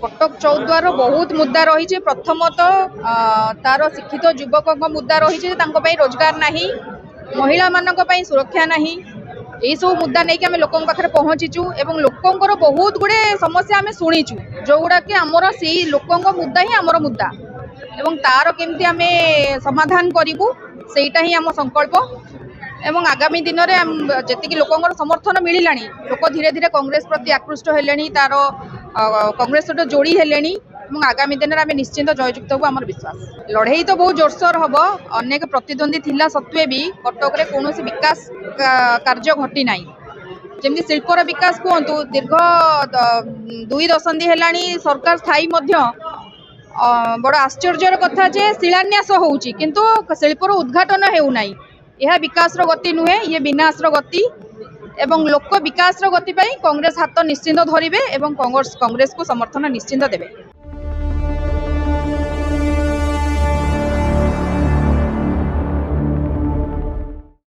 कटक चौद्वार बहुत मुद्दा रही। प्रथमतः तार शिक्षित युवक मुद्दा रही रोजगार नहीं, महिला मान सुरक्षा नहीं। यही सब मुद्दा नहीं आम लोक पाखे पहुँचीचु और लोकंर बहुत गुड़े समस्या आम शुणीचु जो गुड़ा कि आमर से लोक मुद्दा ही आमर मुद्दा एवं तार केमती आम समाधान करूँ सेटा ही आम संकल्प। एवं आगामी दिन में जी लोक समर्थन मिलला लोक धीरे धीरे कांग्रेस प्रति आकृष्ट हेले तार कांग्रेस सहित जोड़ी हेले आगामी दिन में निश्चिंत जययुक्त हो आम विश्वास। लड़ाई तो बहुत जोरसोर हम अनेक प्रतिद्वंदी थिला सत्वे भी कटक रे कौन विकास कार्य घटी ना जमी शिल्पर विकास कहतु दीर्घ 2 दशंधि है सरकार स्थायी बड़ आश्चर्यर कथा जे शिलान्यास होउची किंतु शिल्पर उद्घाटन हेउना। यह विकास गति नुहे, ये विनाश गति एवं लोक विकास गति कांग्रेस हाथ निश्चिंत धरिबे एवं कांग्रेस को समर्थन निश्चिंत देबे।